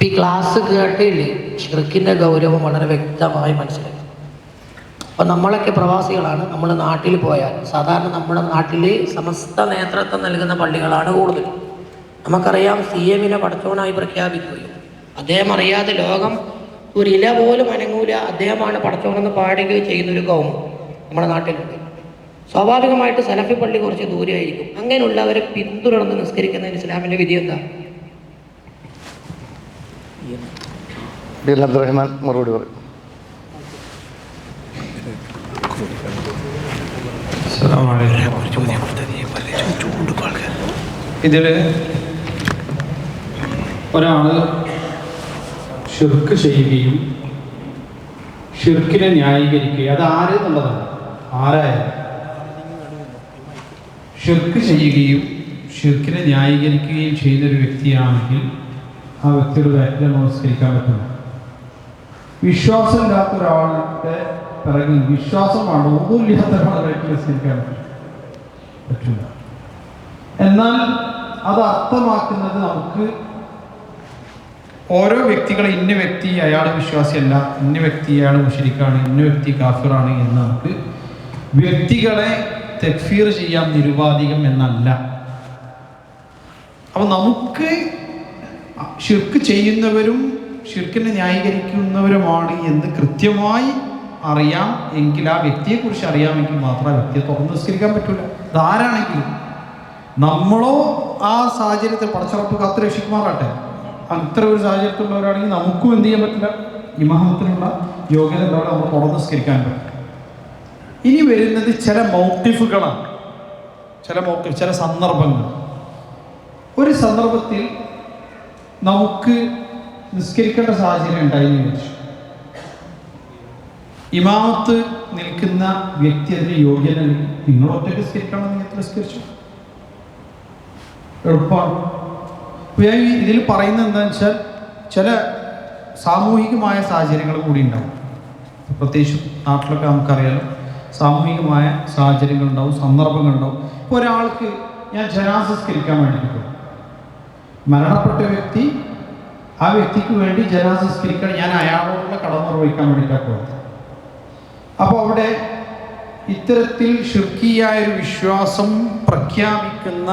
അപ്പം ഈ ക്ലാസ് കേട്ടില്ലേ ഷിർക്കിൻ്റെ ഗൗരവം വളരെ വ്യക്തമായി മനസ്സിലാക്കി. അപ്പം നമ്മളൊക്കെ പ്രവാസികളാണ്. നമ്മൾ നാട്ടിൽ പോയാൽ സാധാരണ നമ്മുടെ നാട്ടിൽ സമസ്ത നേതൃത്വം നൽകുന്ന പള്ളികളാണ് കൂടുതൽ. നമുക്കറിയാം CM-നെ പടച്ചോനായി പ്രഖ്യാപിക്കുകയും അദ്ദേഹം അറിയാതെ ലോകം ഒരില പോലും അനങ്ങൂല, അദ്ദേഹമാണ് പടച്ചോനെന്ന് പാടുകയും ചെയ്യുന്നൊരു കൗമ് നമ്മുടെ നാട്ടിലുണ്ട്. സ്വാഭാവികമായിട്ട് സലഫി പള്ളി കുറച്ച് ദൂരമായിരിക്കും. അങ്ങനെയുള്ളവരെ പിന്തുടർന്ന് നിസ്കരിക്കുന്നതിന് ഇസ്ലാമിൻ്റെ വിധി എന്താ? അബ്ദുറഹ്മാൻ മറുപടി പറയും. ഇതിൽ ഒരാൾ ഷിർക്ക് ചെയ്യുകയും ഷിർക്കിനെ ന്യായീകരിക്കുകയും അത് ആര് എന്നുള്ളതാണ്. ആരായാലും ഷിർക്ക് ചെയ്യുകയും ഷിർക്കിനെ ന്യായീകരിക്കുകയും ചെയ്യുന്നൊരു വ്യക്തിയാണെങ്കിൽ ആ വ്യക്തിയുടെ ബാറ്റിൽ നമസ്കരിക്കാൻ പറ്റുന്നു. വിശ്വാസമില്ലാത്ത ഒരാളുടെ പിറകിൽ വിശ്വാസമാണ് ഒന്നുമില്ലാത്ത ഒരാളെ ബാറ്റിൽ നമസ്കരിക്കാൻ പറ്റില്ല. എന്നാൽ അത് അർത്ഥമാക്കുന്നത് നമുക്ക് ഓരോ വ്യക്തികളെ ഇന്ന വ്യക്തി അയാൾ വിശ്വാസിയല്ല, ഇന്ന വ്യക്തി അയാൾ മുശ്രിക്കാണ്, ഇന്ന വ്യക്തി കാഫിറാണ് എന്ന് നമുക്ക് വ്യക്തികളെ തക്ഫീർ ചെയ്യാൻ നിരുപാധികം എന്നല്ല. അപ്പോൾ നമുക്ക് ഷിർക്ക് ചെയ്യുന്നവരും ഷിർക്കിനെ ന്യായീകരിക്കുന്നവരുമാണ് എന്ന് കൃത്യമായി അറിയാം എങ്കിൽ, ആ വ്യക്തിയെക്കുറിച്ച് അറിയാമെങ്കിൽ മാത്രമേ വ്യക്തിയെ തുറന്ന് നിസ്കരിക്കാൻ പറ്റൂല. അതാരാണെങ്കിലും നമ്മളോ ആ സാഹചര്യത്തിൽ പടച്ചുറപ്പ് കാത്തു രക്ഷിക്കുമാറാട്ടെ. അത്ര ഒരു സാഹചര്യത്തിലുള്ളവരാണെങ്കിൽ നമുക്കും എന്ത് ചെയ്യാൻ പറ്റില്ല, ഇമാമത്തിനുള്ള യോഗ്യത ഉള്ളവരെ നമ്മൾ തുറന്ന് നിസ്കരിക്കാൻ പറ്റും. ഇനി വരുന്നത് ചില മൗഖിഫുകളാണ്, ചില സന്ദർഭങ്ങൾ. ഒരു സന്ദർഭത്തിൽ നമുക്ക് നിസ്കരിക്കേണ്ട സാഹചര്യം ഉണ്ടായെന്ന് വിചാരിച്ചു. ഇമാമത്ത് നിൽക്കുന്ന വ്യക്തി അതിന് യോഗ്യത, നിങ്ങൾ ഒറ്റയ്ക്ക് നിസ്കരിക്കണം, നിങ്ങൾ നിസ്കരിച്ചു എളുപ്പമാണ്. ഇതിൽ പറയുന്നത് എന്താണെന്ന് വെച്ചാൽ ചില സാമൂഹികമായ സാഹചര്യങ്ങൾ കൂടി ഉണ്ടാവും. പ്രത്യേകിച്ച് നാട്ടിലൊക്കെ നമുക്കറിയാലോ, സാമൂഹികമായ സാഹചര്യങ്ങളുണ്ടാവും, സന്ദർഭങ്ങളുണ്ടാവും. ഇപ്പോൾ ഒരാൾക്ക് ഞാൻ ജനാസ നിസ്കരിക്കാൻ വേണ്ടിയിട്ട് മരണപ്പെട്ട വ്യക്തി, ആ വ്യക്തിക്ക് വേണ്ടി ജനാസ നിസ്കരിക്കാൻ ഞാൻ അയാളോടുള്ള കടമ നിർവഹിക്കാൻ വേണ്ടിയിട്ടാണ് പോയത്. അപ്പോൾ അവിടെ ഇത്തരത്തിൽ ഷിർക്കിയായൊരു വിശ്വാസം പ്രഖ്യാപിക്കുന്ന,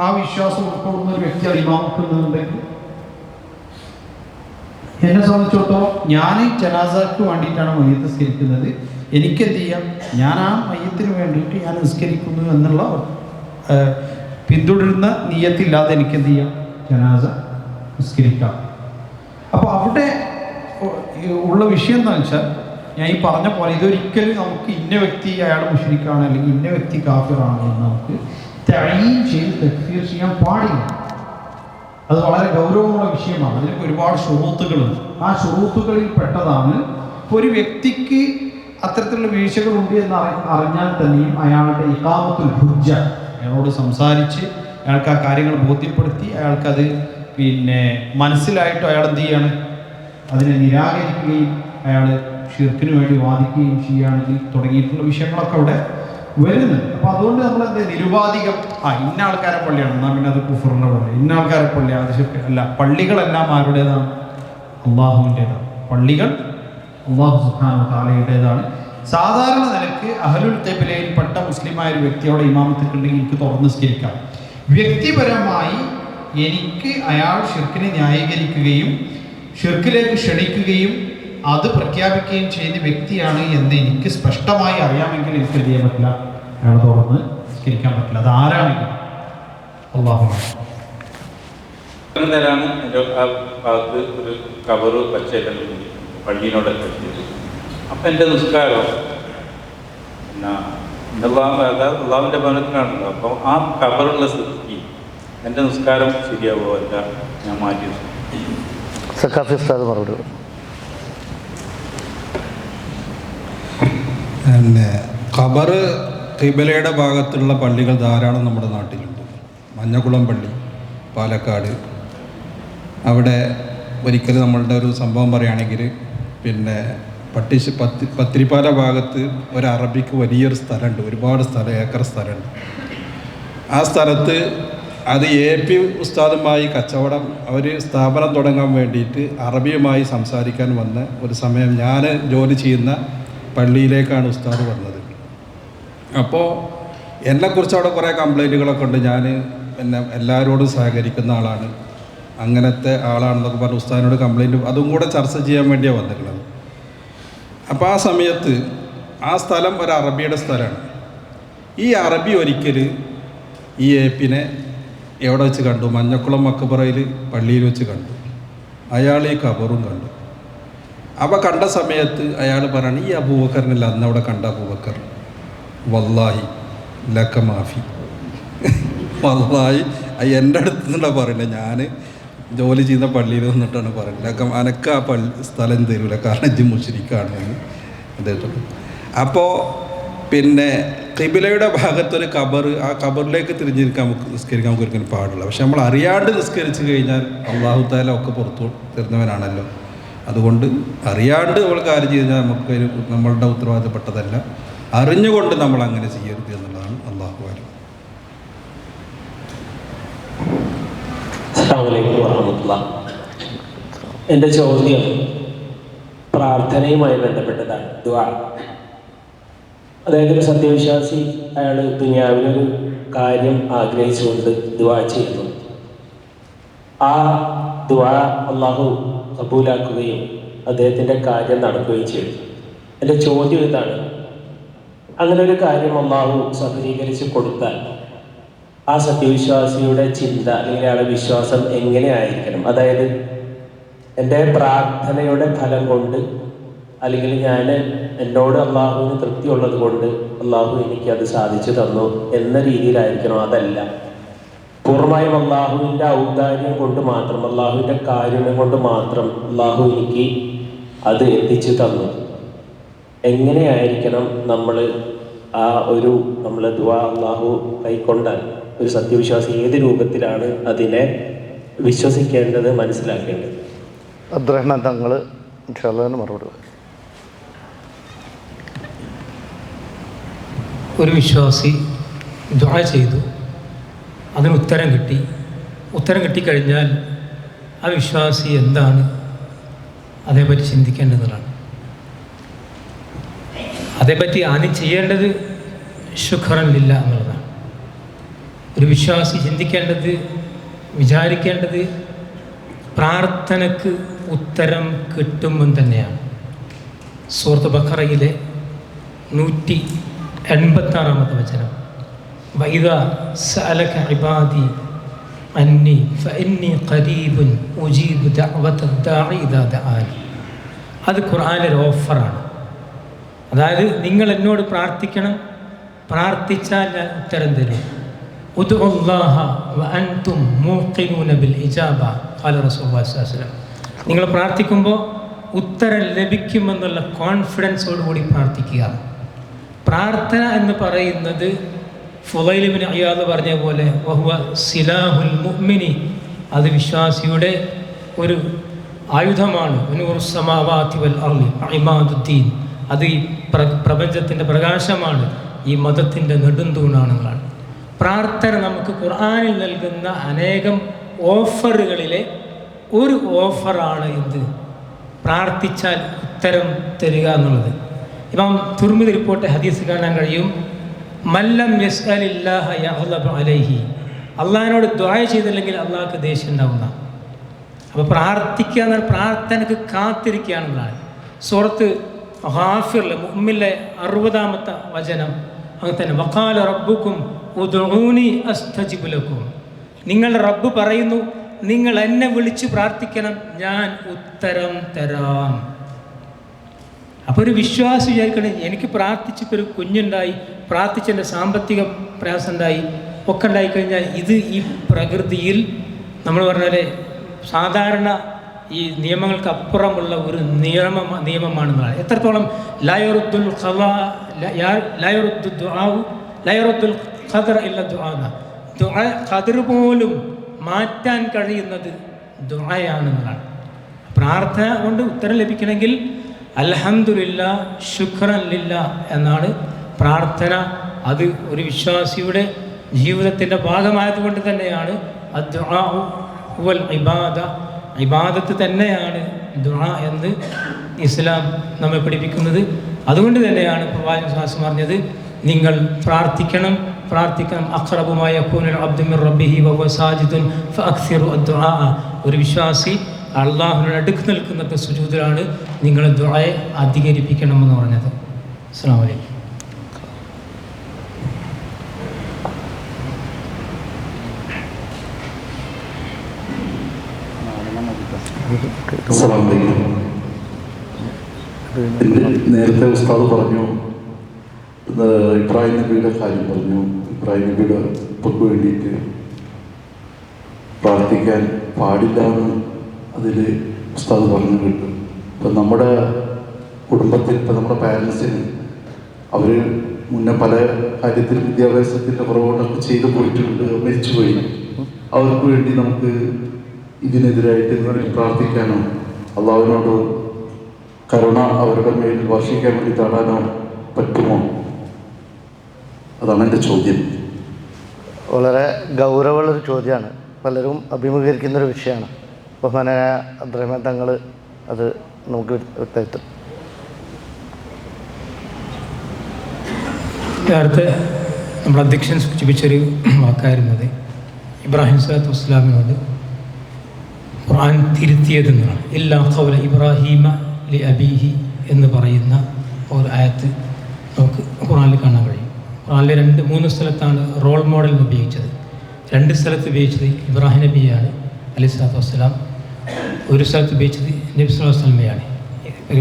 ആ വിശ്വാസം ഉൾക്കൊള്ളുന്ന ഒരു വ്യക്തി ഇമാമക്കുന്നുണ്ടെങ്കിൽ എന്നെ സംബന്ധിച്ചിടത്തോളം ഞാൻ ജനാസക്ക് വേണ്ടിയിട്ടാണ് മയ്യത്ത് നിസ്കരിക്കുന്നത്, എനിക്കെന്ത് ചെയ്യാം, ഞാൻ ആ മയ്യത്തിന് വേണ്ടിയിട്ട് ഞാൻ നിസ്കരിക്കുന്നു എന്നുള്ള പിന്തുടരുന്ന നിയ്യത്തില്ലാതെ എനിക്കെന്ത് ചെയ്യാം, ജനാസ നിസ്കരിക്കാം. അപ്പോൾ അവിടെ ഉള്ള വിഷയം എന്താണെന്ന് വെച്ചാൽ, ഞാൻ ഈ പറഞ്ഞ പോലെ ഇതൊരിക്കലും നമുക്ക് ഇന്ന വ്യക്തി അയാൾ മുശ്രിക്കാണ് അല്ലെങ്കിൽ ഇന്ന വ്യക്തി കാഫിറാണ് എന്ന് നമുക്ക് തഈൻ ചെയ്ത് തക്ഫീർ ചെയ്യാൻ പാടില്ല. അത് വളരെ ഗൗരവമുള്ള വിഷയമാണ്. അതിനൊക്കെ ഒരുപാട് ശുറൂത്തുകളുണ്ട്. ആ ശുറൂത്തുകളിൽ പെട്ടതാണ് ഒരു വ്യക്തിക്ക് അത്തരത്തിലുള്ള വീഴ്ചകളുണ്ട് എന്ന് അറിഞ്ഞാൽ തന്നെയും അയാളുടെ ഇഖാമത്തുൽ ഹുജ്ജ, അയാളോട് സംസാരിച്ച് അയാൾക്ക് ആ കാര്യങ്ങൾ ബോധ്യപ്പെടുത്തി അയാൾക്കത് മനസ്സിലായിട്ട് അയാൾ എന്ത് ചെയ്യാണ്, അതിനെ നിരാകരിക്കുകയും അയാൾ ഷിർക്കിന് വേണ്ടി വാദിക്കുകയും ചെയ്യുകയാണെങ്കിൽ തുടങ്ങിയിട്ടുള്ള വിഷയങ്ങളൊക്കെ അവിടെ വരുന്നുണ്ട്. അപ്പോൾ അതുകൊണ്ട് നമ്മൾ എന്ത് നിരുപാധികം ഇന്ന ആൾക്കാരെ പള്ളിയാണ് എന്നാൽ പിന്നെ അത് കുഫറിൻ്റെ പള്ളി, ഇന്ന ആൾക്കാരെ പള്ളിയാണ് അത് ഷിർക്ക് അല്ല. പള്ളികളെല്ലാം ആരുടേതാണ്? അള്ളാഹുവിൻ്റേതാണ്. പള്ളികൾ അള്ളാഹു സുബ്ഹാനഹു വ തആലയുടേതാണ്. സാധാരണ നിലക്ക് അഹ്ലുൽ ഖിബ്ലയിൽപ്പെട്ട മുസ്ലിമായ ഒരു വ്യക്തിയോടെ ഇമാമത്തിക്കുണ്ടെങ്കിൽ എനിക്ക് തുറന്ന് നിസ്കരിക്കാം. വ്യക്തിപരമായി എനിക്ക് അയാൾ ഷിർക്കിനെ ന്യായീകരിക്കുകയും ഷിർക്കിലേക്ക് ക്ഷണിക്കുകയും അത് പ്രഖ്യാപിക്കുകയും ചെയ്യുന്ന വ്യക്തിയാണ് എന്ന് എനിക്ക് സ്പഷ്ടമായി അറിയാമെങ്കിൽ എനിക്ക് എന്ത് ചെയ്യാൻ പറ്റില്ല, അയാൾ തുറന്ന് നിസ്കരിക്കാൻ പറ്റില്ല. അത് ആരാണെങ്കിലും അല്ലാഹുവാണ്. നേരാണ് എൻ്റെ ആ ഭാഗത്ത് ഒരു കവറ് പച്ചയെല്ലാം പള്ളിയോടൊക്കെ വെച്ചിട്ട്, അപ്പം എൻ്റെ നിസ്കാരം അള്ളാഹുവിൻ്റെ ഭവനത്തിലാണല്ലോ. അപ്പം ആ കവറുള്ള സ്ഥിതിക്ക് എൻ്റെ നിസ്കാരം ശരിയാവുമോ അല്ല, ഞാൻ മാറ്റി സഖാഫി ഉസ്താദ് മറുപടി. ഖബർ ഖിബലയുടെ ഭാഗത്തുള്ള പള്ളികൾ ധാരാളം നമ്മുടെ നാട്ടിലുണ്ട്. മഞ്ഞക്കുളം പള്ളി പാലക്കാട്, അവിടെ ഒരിക്കൽ നമ്മളുടെ ഒരു സംഭവം പറയുകയാണെങ്കിൽ പത്തിരിപ്പാല ഭാഗത്ത് ഒരു അറബിക്ക് വലിയൊരു സ്ഥലമുണ്ട്, ഒരുപാട് സ്ഥലം, ഏക്കർ സ്ഥലമുണ്ട്. ആ സ്ഥലത്ത് അത് AP ഉസ്താദുമായി കച്ചവടം അവർ സ്ഥാപനം തുടങ്ങാൻ വേണ്ടിയിട്ട് അറബിയുമായി സംസാരിക്കാൻ വന്ന ഒരു സമയം ഞാൻ ജോലി ചെയ്യുന്ന പള്ളിയിലേക്കാണ് ഉസ്താദ് വന്നത്. അപ്പോൾ എന്നെക്കുറിച്ച് അവിടെ കുറേ കംപ്ലൈൻറ്റുകളൊക്കെ ഉണ്ട്. ഞാൻ പിന്നെ എല്ലാവരോടും സഹകരിക്കുന്ന ആളാണ്, അങ്ങനത്തെ ആളാണെന്നൊക്കെ പറഞ്ഞ് ഉസ്താദിനോട് കംപ്ലൈൻറ്റ് അതും കൂടെ ചർച്ച ചെയ്യാൻ വേണ്ടിയാണ് വന്നിട്ടുള്ളത്. അപ്പോൾ ആ സമയത്ത് ആ സ്ഥലം ഒരു അറബിയുടെ സ്ഥലമാണ്. ഈ അറബി ഒരിക്കൽ ഈ AP-നെ എവിടെ വെച്ച് കണ്ടു? മഞ്ഞക്കുളം മക്കബറയിൽ പള്ളിയിൽ വെച്ച് കണ്ടു. അയാൾ ഈ ഖബറും കണ്ടു. അപ്പോൾ കണ്ട സമയത്ത് അയാൾ പറയാണ്, ഈ അബൂബക്കറിനല്ല അന്ന് അവിടെ കണ്ട അബൂബക്കർ, വല്ലാഹി ലക്ക മാഫി, വല്ലാഹി എൻ്റെ അടുത്ത് നിന്നാണ് പറയുന്നത്, ഞാൻ ജോലി ചെയ്യുന്ന പള്ളിയിൽ വന്നിട്ടാണ് പറയുന്നത്, ലക്ക അനക്ക് ആ സ്ഥലം തരൂല, കാരണം ഇത് മുശ്രിക്കാണ് എന്ന് അദ്ദേഹത്തോട്. അപ്പോൾ പിന്നെ ഖിബിലയുടെ ഭാഗത്തൊരു ഖബർ, ആ ഖബറിലേക്ക് തിരിഞ്ഞിരിക്കാൻ നിസ്കരിക്കാൻ നമുക്ക് ഒരിക്കലും പാടില്ല. പക്ഷെ നമ്മൾ അറിയാണ്ട് നിസ്കരിച്ച് കഴിഞ്ഞാൽ അള്ളാഹു തആല ഒക്കെ പുറത്തു തരുന്നവനാണല്ലോ. അതുകൊണ്ട് അറിയാണ്ട് നമ്മൾ കാര്യം ചെയ്താൽ നമുക്ക് നമ്മളുടെ ഉത്തരവാദിത്തപ്പെട്ടതല്ല. അറിഞ്ഞുകൊണ്ട് നമ്മൾ അങ്ങനെ ചെയ്യരുത് എന്നുള്ളതാണ് അള്ളാഹു അലം. അസ്സലാമു അലൈക്കും വറഹ്മത്തുള്ളാഹി. എൻ്റെ ചോദ്യം പ്രാർത്ഥനയുമായി ബന്ധപ്പെട്ടതാണ്. ദുആ. അതായത് ഒരു സത്യവിശ്വാസി, അയാൾ ദുനിയാവിലൊരു കാര്യം ആഗ്രഹിച്ചുകൊണ്ട് ദുആ ചെയ്യുന്നു. ആ ദുആ അള്ളാഹു കബൂലാക്കുകയും അദ്ദേഹത്തിൻ്റെ കാര്യം നടക്കുകയും ചെയ്തു. എൻ്റെ ചോദ്യം ഇതാണ്, അങ്ങനെ ഒരു കാര്യം അള്ളാഹു സഫലീകരിച്ച് കൊടുത്താൽ ആ സത്യവിശ്വാസിയുടെ ചിന്ത അല്ലെങ്കിൽ അയാളുടെ വിശ്വാസം എങ്ങനെയായിരിക്കണം? അതായത് എൻ്റെ പ്രാർത്ഥനയുടെ ഫലം കൊണ്ട്, അല്ലെങ്കിൽ ഞാൻ എന്നോട് അള്ളാഹുവിന് തൃപ്തിയുള്ളത് കൊണ്ട് അള്ളാഹു എനിക്കത് സാധിച്ചു തന്നു എന്ന രീതിയിലായിരിക്കണം? അതല്ല, പൂർണ്ണമായും അള്ളാഹുവിൻ്റെ ഔദാര്യം കൊണ്ട് മാത്രം, അള്ളാഹുവിൻ്റെ കാരുണ്യം കൊണ്ട് മാത്രം അള്ളാഹു എനിക്ക് അത് എത്തിച്ചു തന്നു. എങ്ങനെയായിരിക്കണം നമ്മൾ ആ ഒരു നമ്മളെ ദുആ അള്ളാഹു കൈക്കൊണ്ടാൽ ഒരു സത്യവിശ്വാസി ഏത് രൂപത്തിലാണ് അതിനെ വിശ്വസിക്കേണ്ടത്, മനസ്സിലാക്കേണ്ടത്? അബ്ദുറഹ്മാൻ തങ്ങൾ ഇൻഷാല്ലാഹ് മറുപടി. ഒരു വിശ്വാസി ദുആ ചെയ്തു, അതിന് ഉത്തരം കിട്ടി. ഉത്തരം കിട്ടിക്കഴിഞ്ഞാൽ ആ വിശ്വാസി എന്താണ് അതേപറ്റി ചിന്തിക്കേണ്ടതാണ്. അതേപറ്റി ആദ്യം ചെയ്യേണ്ടത് ശുക്റൻ ലില്ലാഹ് എന്നുള്ളതാണ്. ഒരു വിശ്വാസി ചിന്തിക്കേണ്ടത്, വിചാരിക്കേണ്ടത് പ്രാർത്ഥനയ്ക്ക് ഉത്തരം കിട്ടുമ്പം തന്നെയാണ്. സൂറത്ത് ബഖറയിലെ 186-ാമത്തെ വചനം, വഇദാ സഅലക ഇബാദി അന്നി ഫഇന്നി ഖരീബുൻ ഉജീബു ദഅവത ദാഇ ഇദാ ദഅാനി. അത് ഖുർആനിലെ ഓഫറാണ്. അതായത് നിങ്ങൾ എന്നോട് പ്രാർത്ഥിക്കണം, പ്രാർത്ഥിച്ചാൽ ഞാൻ ഉത്തരം തരും. ഉദ്ഉല്ലാഹ വഅൻതും മൂഖിനൂന ബിൽ ഇജാബ ഖാല റസൂലുള്ളാഹി സ്വല്ലല്ലാഹു അലൈഹി വസല്ലം. നിങ്ങൾ പ്രാർത്ഥിക്കുമ്പോൾ ഉത്തരം ലഭിക്കുമെന്നുള്ള കോൺഫിഡൻസോടുകൂടി പ്രാർത്ഥിക്കുക. പ്രാർത്ഥന എന്ന് പറയുന്നത് ഫുളൈൽ ഇബ്നു ഇയാദ് പറഞ്ഞ പോലെ വഹുവ സിലാഹുൽ മുഅ്മിനി, അത് വിശ്വാസിയുടെ ഒരു ആയുധമാണ്. നൂറു സമാവാതി വൽ അർളി ഇമാദുദ്ദീൻ, അത് ഈ പ്രപഞ്ചത്തിൻ്റെ പ്രകാശമാണ്, ഈ മതത്തിൻ്റെ നെടുന്തൂണാണെന്നാണ്. പ്രാർത്ഥന നമുക്ക് ഖുർആനിൽ നൽകുന്ന അനേകം ഓഫറുകളിലെ ഒരു ഓഫറാണ് എന്ത്? പ്രാർത്ഥിച്ചാൽ ഉത്തരം തരിക എന്നുള്ളത്. ഇമാം തുർമിദി റിപ്പോർട്ട് ഹദീസ് കാണാൻ കഴിയും, മല്ലം യസ്അലില്ലാഹ യഗ്ളബ് അലൈഹി, അള്ളാഹിനോട് ദുആ ചെയ്തില്ലെങ്കിൽ അള്ളാഹ്ക്ക് ദേഷ്യം ഉണ്ടാവുന്ന. അപ്പോൾ പ്രാർത്ഥിക്കുക എന്നാൽ പ്രാർത്ഥനയ്ക്ക് കാത്തിരിക്കുകയാണെന്നാണ്. സൂറത്ത് ഗാഫിറിലെ മുഅ്മിനിലെ 60-ാമത്തെ വചനം അങ്ങനെ തന്നെ, വഖാല റബ്ബുക്കും ഉദ്ഊനി അസ്തജിബ് ലക്കും, നിങ്ങളുടെ റബ്ബ് പറയുന്നു നിങ്ങൾ എന്നെ വിളിച്ച് പ്രാർത്ഥിക്കണം, ഞാൻ ഉത്തരം തരാം. അപ്പോൾ ഒരു വിശ്വാസം വിചാരിക്കണം, എനിക്ക് പ്രാർത്ഥിച്ചിപ്പോൾ ഒരു കുഞ്ഞുണ്ടായി, പ്രാർത്ഥിച്ചെൻ്റെ സാമ്പത്തിക പ്രയാസം ഉണ്ടായി, ഒക്കെ ഉണ്ടായിക്കഴിഞ്ഞാൽ ഇത് ഈ പ്രകൃതിയിൽ നമ്മൾ പറഞ്ഞാൽ സാധാരണ ഈ നിയമങ്ങൾക്ക് അപ്പുറമുള്ള ഒരു നിയമമാണെന്നാണ്. എത്രത്തോളം ലയറുദ്ദുൽ ഖദർ ഇല്ല ദുആ, ഖദർ പോലും മാറ്റാൻ കഴിയുന്നത് ദുആയാണെന്നതാണ്. പ്രാർത്ഥന കൊണ്ട് ഉത്തരം ലഭിക്കണമെങ്കിൽ അൽഹംദുലില്ലാ ശുക്രൻ ലില്ലാ എന്നാണ് പ്രാർത്ഥന. അത് ഒരു വിശ്വാസിയുടെ ജീവിതത്തിൻ്റെ ഭാഗമായതുകൊണ്ട് തന്നെയാണ് അദ്ദുആഉ വൽ ഇബാദ, ഇബാദത്ത് തന്നെയാണ് ദുആ എന്ന് ഇസ്ലാം നമ്മെ പഠിപ്പിക്കുന്നത്. അതുകൊണ്ട് തന്നെയാണ് പ്രവാചകൻ സ്വല്ലല്ലാഹു അലൈഹി വസല്ലം പറഞ്ഞത്, നിങ്ങൾ പ്രാർത്ഥിക്കണം. അഖ്റബുമായ യകൂനുൽ അബ്ദു മിർ റബ്ബിഹി വഹുവ സാജിദുൻ ഫഅക്സിറു അദ്ദുആ. ഒരു വിശ്വാസി അള്ളാഹുവിനോട് അടുക്ക് നിൽക്കുന്നത് സുജൂദിലാണ്. നിങ്ങൾ ദുആയെ അധികരിപ്പിക്കണമെന്ന് പറഞ്ഞത്. അസ്സലാമു അലൈക്കും. നേരത്തെ ഉസ്താദ് പറഞ്ഞു, ഇബ്രാഹിം നബിയുടെ കാര്യം പറഞ്ഞു. ഇബ്രാഹിം നബിയുടെ ഉപ്പക്ക് വേണ്ടിയിട്ട് പ്രാർത്ഥിക്കാൻ പാടില്ല എന്ന് അതിൽ ഉസ്താദ് പറഞ്ഞു കേട്ടു. ഇപ്പം നമ്മുടെ കുടുംബത്തിൽ, ഇപ്പം നമ്മുടെ പാരൻസിന് അവർ മുന്നേ പല കാര്യത്തിലും വിദ്യാഭ്യാസത്തിൻ്റെ കുറവുകളൊക്കെ ചെയ്തു പോയിട്ടുണ്ട്, മരിച്ചുപോയി. അവർക്ക് വേണ്ടി നമുക്ക് ഇതിനെതിരായിട്ട് പ്രാർത്ഥിക്കാനോ അള്ളാഹുവിനോട് കരുണ അവരുടെ മേലിൽ വർഷിക്കാൻ വേണ്ടി തേടാനോ പറ്റുമോ? അതാണ് എൻ്റെ ചോദ്യം. വളരെ ഗൗരവമുള്ളൊരു ചോദ്യമാണ്. പലരും അഭിമുഖീകരിക്കുന്നൊരു വിഷയമാണ്. ബഹുമാനായ അബ്ദുറഹ്മാൻ തങ്ങൾ അത് നമുക്ക് വ്യക്തമായിട്ടും. നേരത്തെ നമ്മുടെ അധ്യക്ഷൻ സൂചിപ്പിച്ചൊരു വാക്കായിരുന്നത് ഇബ്രാഹിം സ്വല്ലല്ലാഹു അലൈഹി വസല്ലമയോട് ഖുർആൻ തിരുത്തിയതെന്നാണ്. ഇല്ലാ ഖൗല ഇബ്രാഹീമ ലി അബീഹി എന്ന് പറയുന്ന ഒരു ആയത്ത് നമുക്ക് ഖുർആനിൽ കാണാൻ കഴിയും. ഖുർആനിൽ 2-3 സ്ഥലത്താണ് റോൾ മോഡൽ ഉപയോഗിച്ചത്. 2 സ്ഥലത്ത് ഉപയോഗിച്ചത് ഇബ്രാഹിം നബിയാണ് അലൈഹി സ്വലാത്തു വസ്സലാം, ഒരു സ്ഥലത്ത് ഉപയോഗിച്ചത് നബി സ്വല്ലല്ലാഹു അലൈഹി വസല്ലമയാണ്.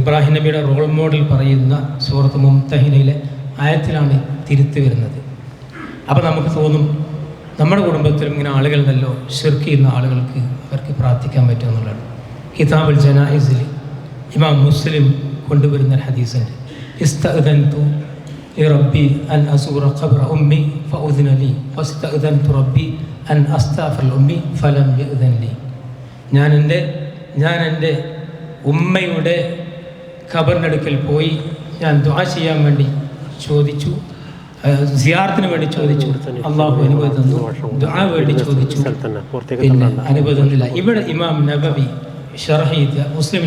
ഇബ്രാഹിം നബിയുടെ റോൾ മോഡൽ പറയുന്ന സൂറത്ത് മുംതഹിനയിലെ ആയത്തിലാണ് തിരുത്തി വരുന്നത്. അപ്പോൾ നമുക്ക് തോന്നും നമ്മുടെ കുടുംബത്തിലും ഇങ്ങനെ ആളുകളുണ്ടല്ലോ, ശിർക്ക് ചെയ്യുന്ന ആളുകൾക്ക് അവർക്ക് പ്രാർത്ഥിക്കാൻ പറ്റുമെന്നുള്ളതാണ്. കിതാബുൽ ജനായിസിൽ ഇമാം മുസ്ലിം കൊണ്ടുവരുന്ന ഹദീസുണ്ട്. ഇസ്തഅദൻതു റബ്ബി അൻ അസൂറ ഖബ്റ ഉമ്മി ഫഉദ്ന ലി വസ്തഅദൻതു റബ്ബി അൻ അസ്തഗ്ഫിറ ഉമ്മി ഫലം യഅ്ദൻ ലി. ഞാൻ എൻ്റെ ഉമ്മയുടെ ഖബറിനടുക്കൽ പോയി ഞാൻ ദുആ ചെയ്യാൻ വേണ്ടി ചോദിച്ചു, സിയാറത്തിന് വേണ്ടി ചോദിച്ചു. അള്ളാഹു അനുമതി തന്നു. ദുആ വേണ്ടി ചോദിച്ചു, പിന്നെ അനുമതി തന്നില്ല. ഇവിടെ ഇമാം നബവി മുസ്ലിം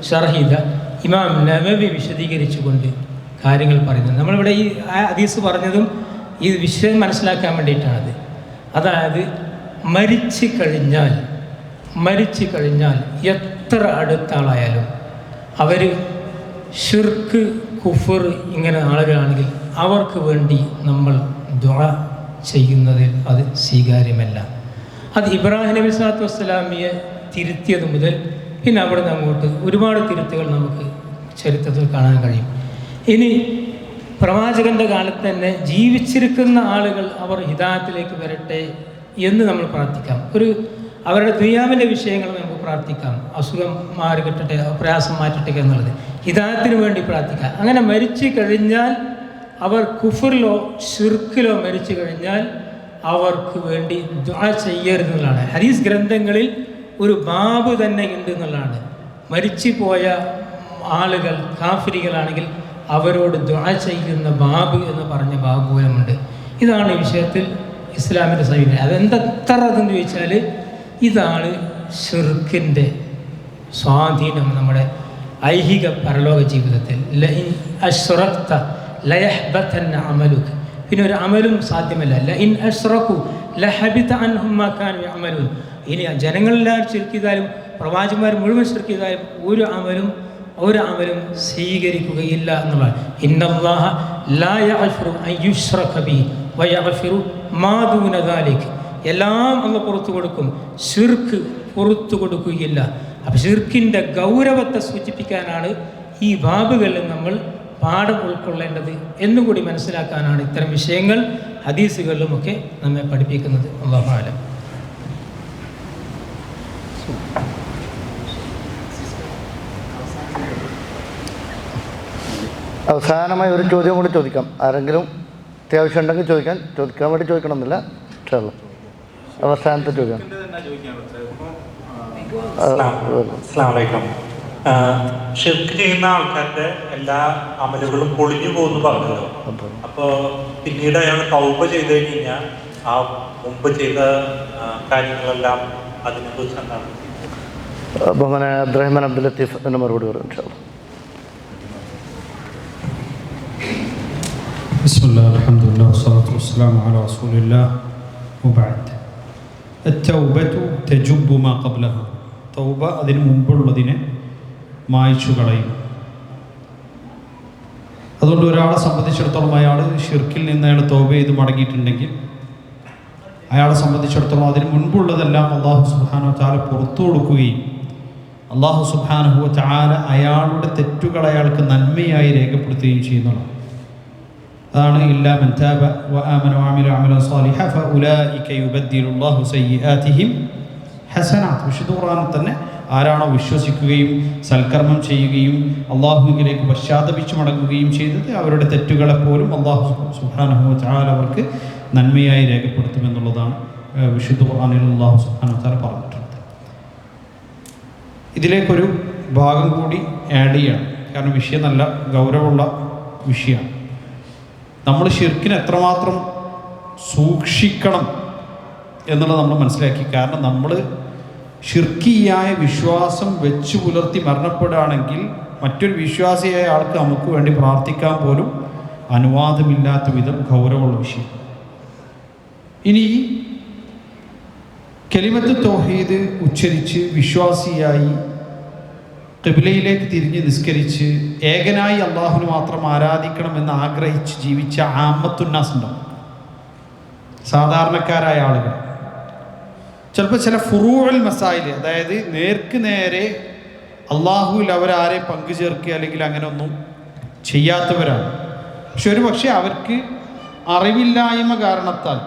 ഷർഹീദ ഇമാം നബവി വിശദീകരിച്ചുകൊണ്ട് കാര്യങ്ങൾ പറയുന്നത്. നമ്മളിവിടെ ഈ ഹദീസ് പറഞ്ഞതും ഈ വിഷയം മനസ്സിലാക്കാൻ വേണ്ടിയിട്ടാണത്. അതായത് മരിച്ചു കഴിഞ്ഞാൽ എത്ര അടുത്ത ആളായാലും അവർ ഷിർക്ക് കുഫർ ഇങ്ങനെ ആളുകളാണെങ്കിൽ അവർക്ക് വേണ്ടി നമ്മൾ ദുആ ചെയ്യുന്നതിൽ അത് സ്വീകാര്യമല്ല. അത് ഇബ്രാഹിം നബി സ്വല്ലല്ലാഹു അലൈഹി വസല്ലമയെ തിരുത്തിയത് മുതൽ പിന്നെ അവിടെ നിന്ന് അങ്ങോട്ട് ഒരുപാട് തിരുത്തുകൾ നമുക്ക് ചരിത്രത്തിൽ കാണാൻ കഴിയും. ഇനി പ്രവാചകൻ്റെ കാലത്ത് തന്നെ ജീവിച്ചിരിക്കുന്ന ആളുകൾ അവർ ഹിദായത്തിലേക്ക് വരട്ടെ എന്ന് നമ്മൾ പ്രാർത്ഥിക്കാം. അവരുടെ ദുനിയാവിൻ്റെ വിഷയങ്ങൾ നമുക്ക് പ്രാർത്ഥിക്കാം. അസുഖം മാറി കിട്ടട്ടെ, പ്രയാസം മാറ്റട്ടെ എന്നുള്ളത് ഹിദായത്തിന് വേണ്ടി പ്രാർത്ഥിക്കാം. അങ്ങനെ മരിച്ചു കഴിഞ്ഞാൽ അവർ കുഫറിലോ ഷിർക്കിലോ മരിച്ചു കഴിഞ്ഞാൽ അവർക്ക് വേണ്ടി ദുആ ചെയ്യരുതെന്നുള്ളതാണ്. ഹദീസ് ഗ്രന്ഥങ്ങളിൽ ഒരു ബാബ് തന്നെ ഉണ്ട് എന്നുള്ളതാണ്. മരിച്ചു പോയ ആളുകൾ കാഫിരികളാണെങ്കിൽ അവരോട് ദുആ ചെയ്യുന്ന ബാബ് എന്ന് പറഞ്ഞ ബാബ് പോലുമുണ്ട്. ഇതാണ് ഈ വിഷയത്തിൽ ഇസ്ലാമിൻ്റെ സമീപനം. അതെന്തെത്ര അതെന്ന് ചോദിച്ചാൽ ഇതാണ് ഷിർക്കിൻ്റെ സ്വാധീനം നമ്മുടെ ഐഹിക പരലോക ജീവിതത്തിൽ. ലഇൻ അശ്റക്ത ലയഹ്ബതന്ന അമലുക, പിന്നെ ഒരു അമലും സാധ്യമല്ല. ലഇൻ അശ്റകു ലഹബിത അൻഹും മാ കാനൂ യഅമലൂൻ. ഇനി ജനങ്ങളെല്ലാം ശിർക്ക് ചെയ്താലും പ്രവാചകന്മാർ മുഴുവൻ ശിർക്ക് ചെയ്താലും ഒരു അമലും സ്വീകരിക്കുകയില്ല എന്നുള്ളതാണ്. ഇന്നല്ലാഹ ലാ യഗ്ഫിറു അൻ യുശ്റക ബിഹി വയഗ്ഫിറു മാ ദൂന ദാലിക. എല്ലാം അല്ലാഹു പുറത്തു കൊടുക്കും, ശിർക്ക് പുറത്തു കൊടുക്കുകയില്ല. അപ്പം ഷിർക്കിൻ്റെ ഗൗരവത്തെ സൂചിപ്പിക്കാനാണ് ഈ ബാബുകളിൽ നമ്മൾ പാഠം ഉൾക്കൊള്ളേണ്ടത് എന്നുകൂടി മനസ്സിലാക്കാനാണ് ഇത്തരം വിഷയങ്ങൾ ഹദീസുകളിലുമൊക്കെ നമ്മെ പഠിപ്പിക്കുന്നത്. അല്ലാഹു അഅലം. അവസാനമായി ഒരു ചോദ്യം കൂടി ചോദിക്കാം. ആരെങ്കിലും അത്യാവശ്യം ഉണ്ടെങ്കിൽ ചോദിക്കാൻ വേണ്ടി ചോദിക്കണമെന്നില്ല. ഇൻഷാല്ലാ അവസാനത്തെ ചോദ്യം. ഷിർക്ക് ചെയ്യുന്ന ആൾക്കാരുടെ എല്ലാ അമലുകളും പൊളിഞ്ഞു പോകുന്നു പറഞ്ഞല്ലോ. അപ്പോൾ പിന്നീട് അയാൾ തൗബ ചെയ്ത് കഴിഞ്ഞാൽ ആ മുമ്പ് ചെയ്ത കാര്യങ്ങളെല്ലാം അതിനെക്കുറിച്ച് എന്താണ്? ബഹുമാന അബ്ദുറഹ്മാൻ അബ്ദുൽ ലത്തീഫ് എന്ന മറുപടി പറയും ഇൻഷാ അല്ലാഹ്. ബിസ്മില്ലാ അൽഹംദുലില്ലാ വസ്സലാത്തു വസ്സലാമു അലാ റസൂലില്ലാ വബഅദ്. അത്തൗബതു തജുബ്ബു മാ ഖബ്ലഹ. തൗബ അതിന് മുമ്പുള്ളതിനെ മായ്ച്ചു കളയും. അതുകൊണ്ട് ഒരാളെ സംബന്ധിച്ചിടത്തോളം അയാൾ ഷിർക്കിൽ നിന്ന് അയാൾ തൗബ ചെയ്ത് മടങ്ങിയിട്ടുണ്ടെങ്കിൽ അയാളെ സംബന്ധിച്ചിടത്തോളം അതിന് മുൻപുള്ളതെല്ലാം അല്ലാഹു സുബ്ഹാനഹു വ തആല പുറത്തു കൊടുക്കുകയും അല്ലാഹു സുബ്ഹാനഹു വ തആല അയാളുടെ തെറ്റുകൾ അയാൾക്ക് നന്മയായി രേഖപ്പെടുത്തുകയും ചെയ്യുന്നതാണ്. അതാണ് ഇല്ലാ മൻ താബ വ ആമന വ അമില അമലൻ സാലിഹ ഫഉലൈക യുബദ്ദിലുല്ലാഹു സയ്യിആതിഹിം ഹസനാത്ത്. വിശുദ്ധ ഖുർആനിൽ തന്നെ ആരാണോ വിശ്വസിക്കുകയും സൽക്കർമ്മം ചെയ്യുകയും അള്ളാഹുവിലേക്ക് പശ്ചാത്തപിച്ചു മടങ്ങുകയും ചെയ്തത് അവരുടെ തെറ്റുകളെപ്പോലും അള്ളാഹു സുബ്ഹാനഹു വ തആല അവർക്ക് നന്മയായി രേഖപ്പെടുത്തുമെന്നുള്ളതാണ് വിശുദ്ധ ഖുർആനിൽ അള്ളാഹു സുബ്ഹാനഹു വ തആല പറഞ്ഞിട്ടുള്ളത്. ഇതിലേക്കൊരു ഭാഗം കൂടി ആഡ് ചെയ്യണം. കാരണം വിഷയം നല്ല ഗൗരവമുള്ള വിഷയമാണ്. നമ്മൾ ഷിർക്കിന് എത്രമാത്രം സൂക്ഷിക്കണം എന്നുള്ളത് നമ്മൾ മനസ്സിലാക്കി. കാരണം നമ്മൾ ഷിർക്കിയായ വിശ്വാസം വെച്ച് പുലർത്തി മരണപ്പെടുകയാണെങ്കിൽ മറ്റൊരു വിശ്വാസിയായ ആൾക്ക് നമുക്ക് വേണ്ടി പ്രാർത്ഥിക്കാൻ പോലും അനുവാദമില്ലാത്ത വിധം ഗൗരവമുള്ള വിഷയം. ഇനി കലിമത്ത് തൗഹീദ് ഉച്ചരിച്ച് വിശ്വാസിയായി ഖിബ്ലയിലേക്ക് തിരിഞ്ഞ് നിസ്കരിച്ച് ഏകനായി അള്ളാഹുവിനെ മാത്രം ആരാധിക്കണമെന്ന് ആഗ്രഹിച്ച് ജീവിച്ച ആമത്തുന്നാസ് ഉണ്ടാവും, സാധാരണക്കാരായ ആളുകൾ. ചിലപ്പോൾ ചില ഫുറൂഉൽ മസായിൽ, അതായത് നേർക്ക് നേരെ അള്ളാഹുവിൽ അവരാരെ പങ്കു ചേർക്കുക അല്ലെങ്കിൽ അങ്ങനെ ഒന്നും ചെയ്യാത്തവരാണ്. പക്ഷെ ഒരു പക്ഷേ അവർക്ക് അറിവില്ലായ്മ കാരണത്താൽ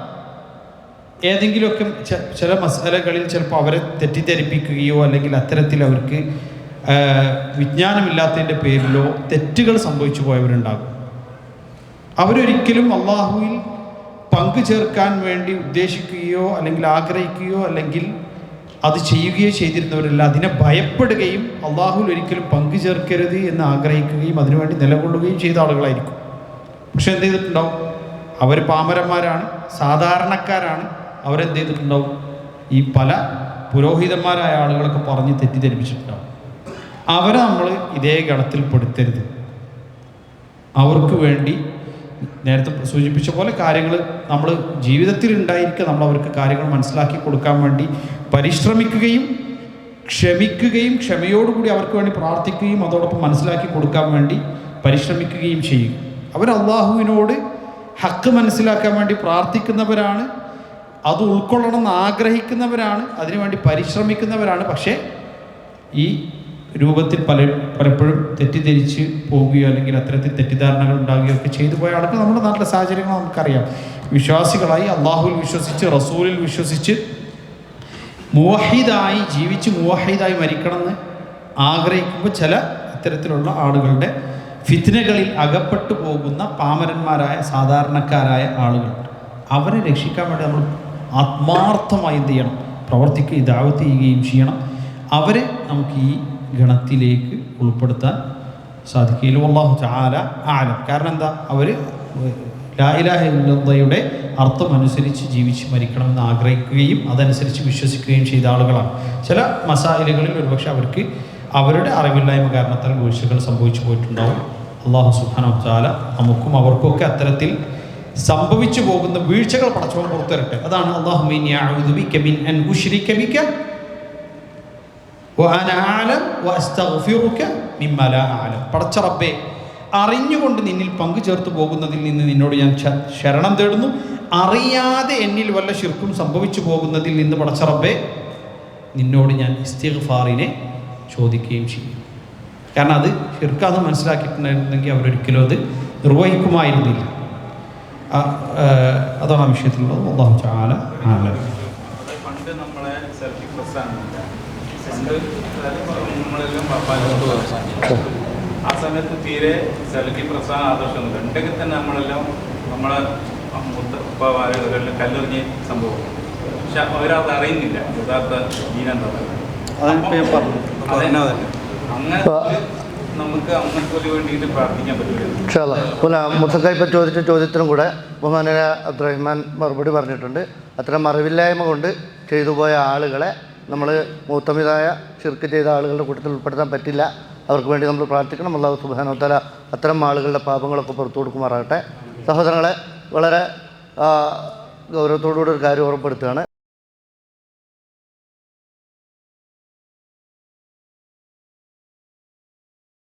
ഏതെങ്കിലുമൊക്കെ ചില മസാലകളിൽ ചിലപ്പോൾ അവരെ തെറ്റിദ്ധരിപ്പിക്കുകയോ അല്ലെങ്കിൽ അത്തരത്തിൽ അവർക്ക് വിജ്ഞാനമില്ലാത്തതിൻ്റെ പേരിലോ തെറ്റുകൾ സംഭവിച്ചു പോയവരുണ്ടാകും. അവരൊരിക്കലും അള്ളാഹുവിൽ പങ്കു ചേർക്കാൻ വേണ്ടി ഉദ്ദേശിക്കുകയോ അല്ലെങ്കിൽ ആഗ്രഹിക്കുകയോ അല്ലെങ്കിൽ അത് ചെയ്യുകയോ ചെയ്തിരുന്നവരല്ല, അതിനെ ഭയപ്പെടുകയും അള്ളാഹുവിൽ ഒരിക്കലും പങ്കു ചേർക്കരുത് എന്ന് ആഗ്രഹിക്കുകയും അതിനുവേണ്ടി നിലകൊള്ളുകയും ചെയ്ത ആളുകളായിരിക്കും. പക്ഷെ എന്ത് ചെയ്തിട്ടുണ്ടാവും? അവർ പാമരന്മാരാണ്, സാധാരണക്കാരാണ്. അവരെന്ത് ചെയ്തിട്ടുണ്ടാവും? ഈ പല പുരോഹിതന്മാരായ ആളുകളൊക്കെ പറഞ്ഞ് തെറ്റിദ്ധരിപ്പിച്ചിട്ടുണ്ടാവും. അവരെ നമ്മൾ ഇതേ ഗണത്തിൽ പെടുത്തരുത്. അവർക്ക് വേണ്ടി നേരത്തെ സൂചിപ്പിച്ച പോലെ കാര്യങ്ങൾ നമ്മൾ ജീവിതത്തിൽ ഉണ്ടായിരിക്കുക, നമ്മൾ അവർക്ക് കാര്യങ്ങൾ മനസ്സിലാക്കി കൊടുക്കാൻ വേണ്ടി പരിശ്രമിക്കുകയും ക്ഷമിക്കുകയും ക്ഷമയോടുകൂടി അവർക്ക് വേണ്ടി പ്രാർത്ഥിക്കുകയും അതോടൊപ്പം മനസ്സിലാക്കി കൊടുക്കാൻ വേണ്ടി പരിശ്രമിക്കുകയും ചെയ്യും. അവർ അള്ളാഹുവിനോട് ഹക്ക് മനസ്സിലാക്കാൻ വേണ്ടി പ്രാർത്ഥിക്കുന്നവരാണ്, അത് ഉൾക്കൊള്ളണമെന്ന് ആഗ്രഹിക്കുന്നവരാണ്, അതിനുവേണ്ടി പരിശ്രമിക്കുന്നവരാണ്. പക്ഷേ ഈ രൂപത്തിൽ പലപ്പോഴും തെറ്റിദ്ധരിച്ച് പോവുകയോ അല്ലെങ്കിൽ അത്തരത്തിൽ തെറ്റിദ്ധാരണകൾ ഉണ്ടാവുകയോ ഒക്കെ ചെയ്തു പോയ ആൾക്ക് നമ്മുടെ നാട്ടിലെ സാഹചര്യങ്ങൾ നമുക്കറിയാം. വിശ്വാസികളായി അള്ളാഹുവിൽ വിശ്വസിച്ച് റസൂലിൽ വിശ്വസിച്ച് മുവഹിദായി ജീവിച്ച് മുവഹിദായി മരിക്കണമെന്ന് ആഗ്രഹിക്കുമ്പോൾ ചില ഇത്തരത്തിലുള്ള ആളുകളുടെ ഫിത്നകളിൽ അകപ്പെട്ടു പോകുന്ന പാമരന്മാരായ സാധാരണക്കാരായ ആളുകളുണ്ട്. അവരെ രക്ഷിക്കാൻ വേണ്ടി നമ്മൾ ആത്മാർത്ഥമായി എന്ത് ചെയ്യണം? പ്രവർത്തിക്കുകയും ദഅവത്ത് ചെയ്യുകയും ചെയ്യണം. അവരെ നമുക്ക് ഈ ഗണത്തിലേക്ക് ഉൾപ്പെടുത്താൻ സാധിക്കില്ല. അല്ലാഹു തആല ആലം. കാരണം എന്താ? അവർ ലാ ഇലാഹ ഇല്ലല്ലാഹയുടെ അർത്ഥം അനുസരിച്ച് ജീവിച്ച് മരിക്കണമെന്ന് ആഗ്രഹിക്കുകയും അതനുസരിച്ച് വിശ്വസിക്കുകയും ചെയ്ത ആളുകളാണ്. ചില മസായിലുകളിൽ ഒരുപക്ഷെ അവർക്ക് അവരുടെ അറിവില്ലായ്മ കാരണത്താൽ വീഴ്ചകൾ സംഭവിച്ചു പോയിട്ടുണ്ടാവും. അല്ലാഹു സുബ്ഹാനഹു വ തആല നമുക്കും അവർക്കൊക്കെ അത്തരത്തിൽ സംഭവിച്ചു പോകുന്ന വീഴ്ചകൾ പടച്ചവൻ പുറത്തുവരട്ടെ. അതാണ് അല്ലാഹുമ്മ ഇന്നി അഊദു ബിക മിൻ അൻ ഉശ്രിക ബിക വഅന അഅലം വഅസ്തഗ്ഫിറുക മിമ്മാ ലാ അഅലം. പടച്ച റബ്ബേ, അറിഞ്ഞുകൊണ്ട് നിന്നിൽ പങ്കു ചേർത്ത് പോകുന്നതിൽ നിന്ന് നിന്നോട് ഞാൻ ശരണം തേടുന്നു. അറിയാതെ എന്നിൽ വല്ല ശിർക്കും സംഭവിച്ചു പോകുന്നതിൽ നിന്ന് പടച്ച റബ്ബേ നിന്നോട് ഞാൻ ഇസ്തിഗ്ഫാറിനെ ചോദിക്കുകയും ചെയ്യും. കാരണം അത് ശിർക്കാന്ന് മനസ്സിലാക്കിയിട്ടുണ്ടായിരുന്നെങ്കിൽ അവരൊരിക്കലും അത് നിർവഹിക്കുമായിരുന്നില്ല. അതാണ് ആ വിഷയത്തിലുള്ളത്. അല്ലാഹു തആല ആലം. പണ്ട് നമ്മളെ സെൽഫി പ്രസ്ഥാനം നമ്മളെല്ലാം ആ സമയത്ത് തീരെ സെൽഫി പ്രസ്ഥാനം ആദർശമൊന്നുമില്ല. ഉണ്ടെങ്കിൽ തന്നെ നമ്മളെല്ലാം നമ്മളെ മുത്തപ്പാരെല്ലാം കല്ലെറിഞ്ഞ സംഭവം. പക്ഷെ അവരത് അറിയുന്നില്ല യഥാർത്ഥ ദീനെന്താ. അങ്ങനെ നമുക്ക് അങ്ങനത്തെ വേണ്ടിയിട്ട് പ്രാർത്ഥിക്കാൻ പറ്റില്ല. ഇൻഷാല്ലാ. പിന്നെ മുസക്ക ഇപ്പോൾ ചോദിച്ച ചോദ്യത്തിനും കൂടെ ബഹുമാനരായ അബ്ദുറഹ്മാൻ മറുപടി പറഞ്ഞിട്ടുണ്ട്. അത്തരം അറിവില്ലായ്മ കൊണ്ട് ചെയ്തു പോയ ആളുകളെ നമ്മൾ മൂത്തമിതായ ശിർക്ക് ചെയ്ത ആളുകളുടെ കൂട്ടത്തിൽ ഉൾപ്പെടുത്താൻ പറ്റില്ല. അവർക്ക് വേണ്ടി നമ്മൾ പ്രാർത്ഥിക്കണം. അല്ലാഹു സുബ്ഹാനഹു വ തആല അത്തരം ആളുകളുടെ പാപങ്ങളൊക്കെ പുറത്തു കൊടുക്കുമാറാകട്ടെ. സഹോദരങ്ങളെ, വളരെ ഗൗരവത്തോടുകൂടി ഒരു കാര്യം ഓർമ്മപ്പെടുത്തുകയാണ്.